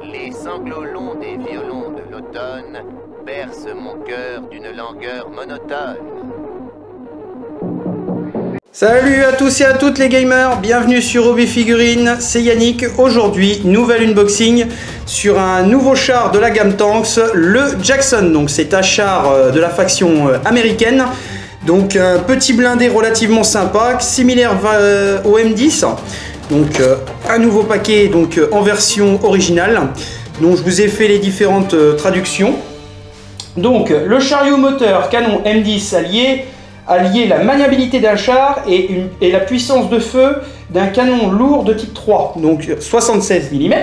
Les sanglots longs des violons de l'automne bercent mon cœur d'une langueur monotone. Salut à tous et à toutes les gamers, bienvenue sur Hobby Figurines, c'est Yannick. Aujourd'hui, nouvel unboxing sur un nouveau char de la gamme Tanks, le Jackson. Donc c'est un char de la faction américaine. Donc un petit blindé relativement sympa, similaire au M10. Donc un nouveau paquet donc, en version originale. Donc je vous ai fait les différentes traductions. Donc le chariot moteur canon M10 allié la maniabilité d'un char et la puissance de feu d'un canon lourd de type 3, donc 76 mm.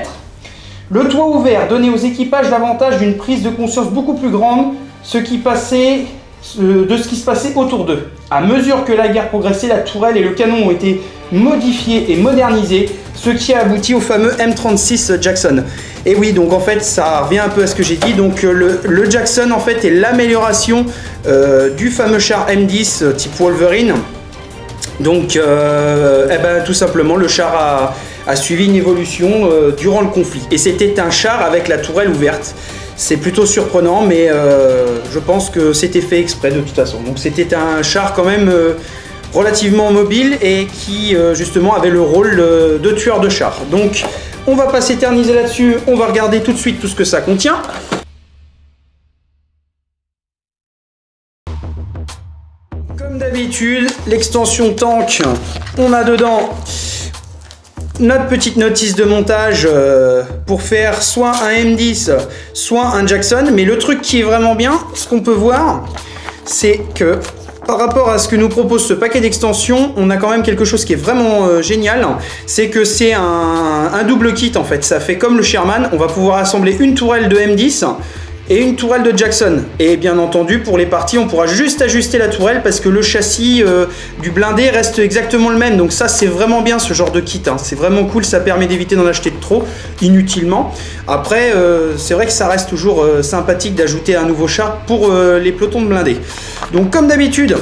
Le toit ouvert donnait aux équipages l'avantage d'une prise de conscience beaucoup plus grande de ce qui se passait autour d'eux. À mesure que la guerre progressait, la tourelle et le canon ont été modifiés et modernisés, ce qui a abouti au fameux M36 Jackson. Et oui, donc en fait, ça revient un peu à ce que j'ai dit. Donc le Jackson, en fait, est l'amélioration du fameux char M10 type Wolverine. Donc, tout simplement, le char a suivi une évolution durant le conflit. Et c'était un char avec la tourelle ouverte. C'est plutôt surprenant, mais je pense que c'était fait exprès de toute façon. Donc c'était un char quand même relativement mobile et qui justement avait le rôle de tueur de char. Donc on va pas s'éterniser là-dessus, on va regarder tout de suite tout ce que ça contient. Comme d'habitude, l'extension tank, on a dedans notre petite notice de montage pour faire soit un M10, soit un Jackson. Mais le truc qui est vraiment bien, ce qu'on peut voir, c'est que par rapport à ce que nous propose ce paquet d'extensions, on a quand même quelque chose qui est vraiment génial. C'est que c'est un double kit en fait. Ça fait comme le Sherman, on va pouvoir assembler une tourelle de M10 et une tourelle de Jackson. Et bien entendu, pour les parties, on pourra juste ajuster la tourelle parce que le châssis du blindé reste exactement le même. Donc ça, c'est vraiment bien ce genre de kit, hein. C'est vraiment cool, ça permet d'éviter d'en acheter de trop inutilement. Après, c'est vrai que ça reste toujours sympathique d'ajouter un nouveau char pour les pelotons de blindés. Donc comme d'habitude,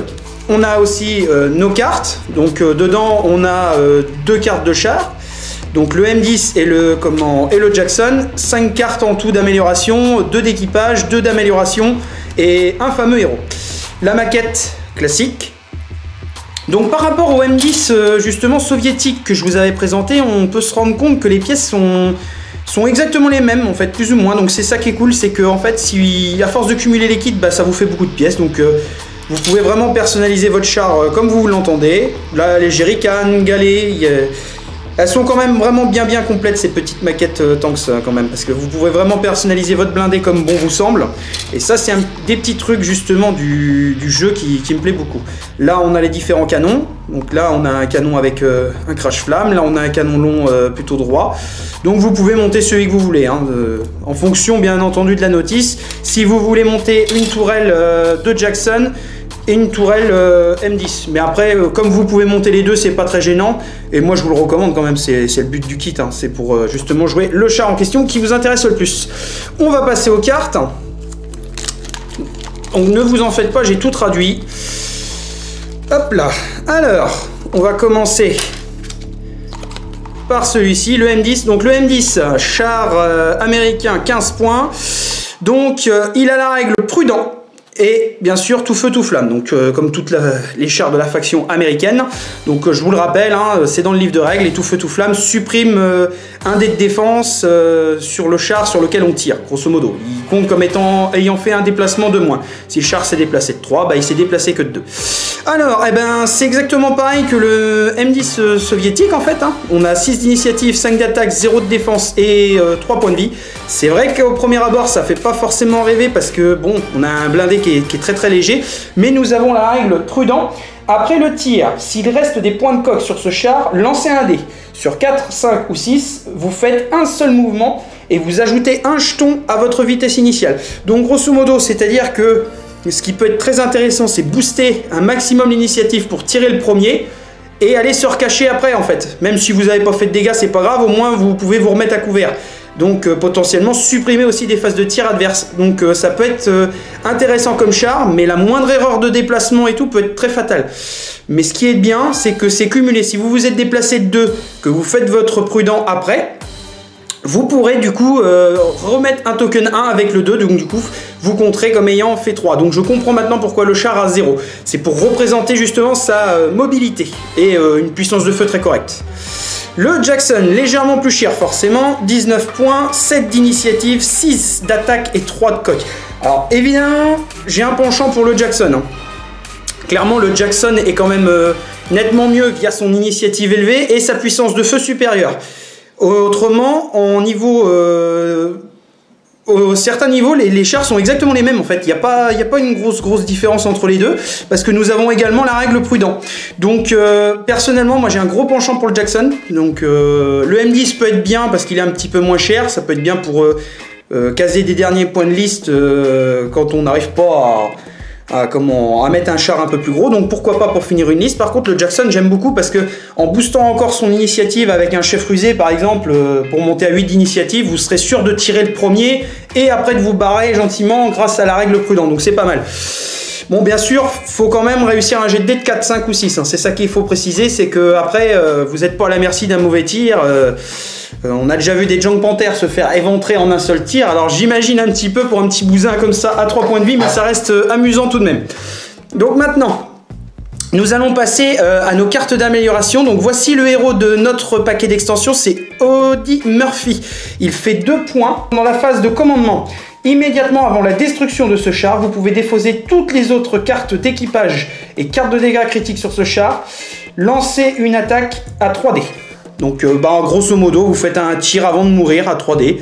on a aussi nos cartes. Donc dedans, on a deux cartes de char. Donc le M10 et le Jackson, 5 cartes en tout d'amélioration, 2 d'équipage, 2 d'amélioration et un fameux héros. La maquette classique. Donc par rapport au M10 justement soviétique que je vous avais présenté, on peut se rendre compte que les pièces sont exactement les mêmes en fait, plus ou moins. Donc c'est ça qui est cool, c'est que en fait, si à force de cumuler les kits, ça vous fait beaucoup de pièces. Donc vous pouvez vraiment personnaliser votre char comme vous l'entendez. Là, les jerrycans, galets, elles sont quand même vraiment bien complètes ces petites maquettes Tanks quand même, parce que vous pouvez vraiment personnaliser votre blindé comme bon vous semble. Et ça c'est des petits trucs justement du jeu qui me plaît beaucoup. Là on a les différents canons. Donc là on a un canon avec un crash-flamme, là on a un canon long plutôt droit. Donc vous pouvez monter celui que vous voulez, hein, en fonction bien entendu de la notice. Si vous voulez monter une tourelle de Jackson et une tourelle M10. Mais après, comme vous pouvez monter les deux, c'est pas très gênant. Et moi, je vous le recommande quand même, c'est le but du kit. Hein. C'est pour justement jouer le char en question qui vous intéresse le plus. On va passer aux cartes. Donc ne vous en faites pas, j'ai tout traduit. Hop là. Alors, on va commencer par celui-ci, le M10. Donc le M10, char américain, 15 points. Donc il a la règle prudent. Et bien sûr tout feu tout flamme, donc comme toutes les chars de la faction américaine. Donc je vous le rappelle, hein, c'est dans le livre de règles, et tout feu tout flamme supprime un dé de défense sur le char sur lequel on tire, grosso modo. Il compte comme ayant fait un déplacement de moins. Si le char s'est déplacé de 3, il s'est déplacé que de 2. Alors, c'est exactement pareil que le M10 soviétique en fait, hein. On a 6 d'initiative, 5 d'attaque, 0 de défense et 3 points de vie. C'est vrai qu'au premier abord ça fait pas forcément rêver parce que bon, on a un blindé qui est très léger, mais nous avons la règle prudent. Après le tir, s'il reste des points de coque sur ce char, lancez un dé. Sur 4, 5 ou 6, vous faites un seul mouvement et vous ajoutez un jeton à votre vitesse initiale. Donc grosso modo, c'est-à-dire que ce qui peut être très intéressant, c'est booster un maximum l'initiative pour tirer le premier et aller se recacher après en fait. Même si vous n'avez pas fait de dégâts, c'est pas grave, au moins vous pouvez vous remettre à couvert. donc potentiellement supprimer aussi des phases de tir adverses. Donc ça peut être intéressant comme char, mais la moindre erreur de déplacement et tout peut être très fatale. Mais ce qui est bien, c'est que c'est cumulé. Si vous vous êtes déplacé de 2, que vous faites votre prudent après, vous pourrez du coup remettre un token 1 avec le 2, donc du coup vous compterez comme ayant fait 3. Donc je comprends maintenant pourquoi le char a 0. C'est pour représenter justement sa mobilité et une puissance de feu très correcte. Le Jackson, légèrement plus cher forcément, 19 points, 7 d'initiative, 6 d'attaque et 3 de coque. Alors évidemment, j'ai un penchant pour le Jackson. Hein. Clairement, le Jackson est quand même nettement mieux via son initiative élevée et sa puissance de feu supérieure. Autrement, en niveau, certains niveaux, les chars sont exactement les mêmes en fait. Il n'y a pas une grosse différence entre les deux parce que nous avons également la règle prudent. Donc personnellement, moi j'ai un gros penchant pour le Jackson. Donc le M10 peut être bien parce qu'il est un petit peu moins cher. Ça peut être bien pour caser des derniers points de liste quand on n'arrive pas à mettre un char un peu plus gros, donc pourquoi pas pour finir une liste. Par contre le Jackson j'aime beaucoup parce que en boostant encore son initiative avec un chef rusé par exemple pour monter à 8 d'initiative, vous serez sûr de tirer le premier et après de vous barrer gentiment grâce à la règle prudente, donc c'est pas mal. Bon bien sûr, faut quand même réussir un jet de dés de 4, 5 ou 6, hein. C'est ça qu'il faut préciser, c'est que après vous n'êtes pas à la merci d'un mauvais tir. On a déjà vu des Junk Panthers se faire éventrer en un seul tir, alors j'imagine un petit peu pour un petit bousin comme ça à 3 points de vie, mais ça reste amusant tout de même. Donc maintenant, nous allons passer à nos cartes d'amélioration. Donc voici le héros de notre paquet d'extensions, c'est Audie Murphy. Il fait 2 points dans la phase de commandement. Immédiatement avant la destruction de ce char, vous pouvez défausser toutes les autres cartes d'équipage et cartes de dégâts critiques sur ce char. Lancez une attaque à 3D. Donc grosso modo, vous faites un tir avant de mourir à 3D.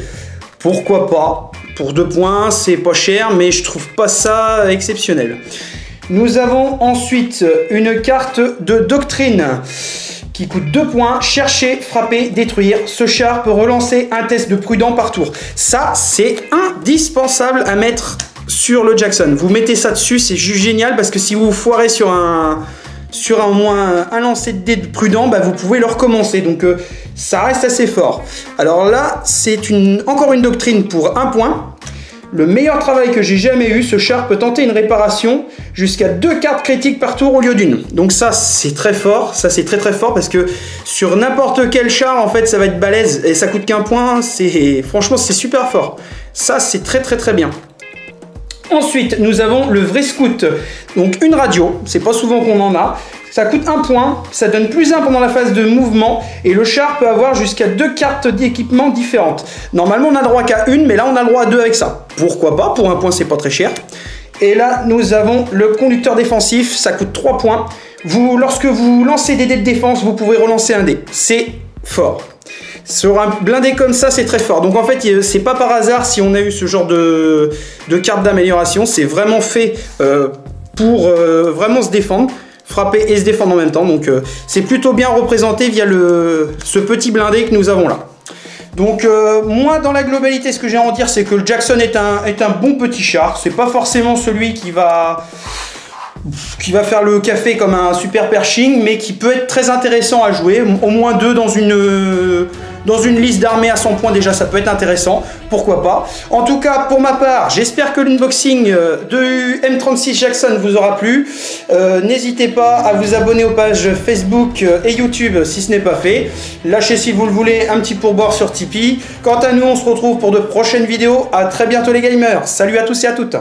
Pourquoi pas? Pour 2 points, c'est pas cher, mais je trouve pas ça exceptionnel. Nous avons ensuite une carte de doctrine qui coûte 2 points. Chercher, frapper, détruire. Ce char peut relancer un test de prudent par tour. Ça, c'est indispensable à mettre sur le Jackson. Vous mettez ça dessus, c'est juste génial parce que si vous foirez sur au moins un lancer de dés de prudent, vous pouvez le recommencer. Donc ça reste assez fort. Alors là, c'est encore une doctrine pour 1 point. Le meilleur travail que j'ai jamais eu, ce char peut tenter une réparation jusqu'à 2 cartes critiques par tour au lieu d'une. Donc ça c'est très fort, ça c'est très fort parce que sur n'importe quel char en fait ça va être balèze et ça coûte qu'1 point, franchement c'est super fort. Ça c'est très bien. Ensuite nous avons le vrai scout, donc une radio, c'est pas souvent qu'on en a. Ça coûte 1 point, ça donne plus 1 pendant la phase de mouvement et le char peut avoir jusqu'à 2 cartes d'équipement différentes. Normalement on a le droit qu'à 1, mais là on a le droit à 2 avec ça. Pourquoi pas, pour 1 point c'est pas très cher. Et là nous avons le conducteur défensif, ça coûte 3 points. Lorsque vous lancez des dés de défense, vous pouvez relancer un dé. C'est fort. Sur un blindé comme ça, c'est très fort. Donc en fait, c'est pas par hasard si on a eu ce genre de carte d'amélioration. C'est vraiment fait pour vraiment se défendre. Frapper et se défendre en même temps, donc c'est plutôt bien représenté via ce petit blindé que nous avons là. Donc moi dans la globalité ce que j'ai à en dire c'est que le Jackson est un bon petit char, c'est pas forcément celui qui va faire le café comme un super Pershing, mais qui peut être très intéressant à jouer, au moins 2 dans une liste d'armées à 100 points déjà ça peut être intéressant, pourquoi pas. En tout cas pour ma part j'espère que l'unboxing de M36 Jackson vous aura plu. N'hésitez pas à vous abonner aux pages Facebook et YouTube si ce n'est pas fait. Lâchez si vous le voulez un petit pourboire sur Tipeee. Quant à nous on se retrouve pour de prochaines vidéos. À très bientôt les gamers, salut à tous et à toutes.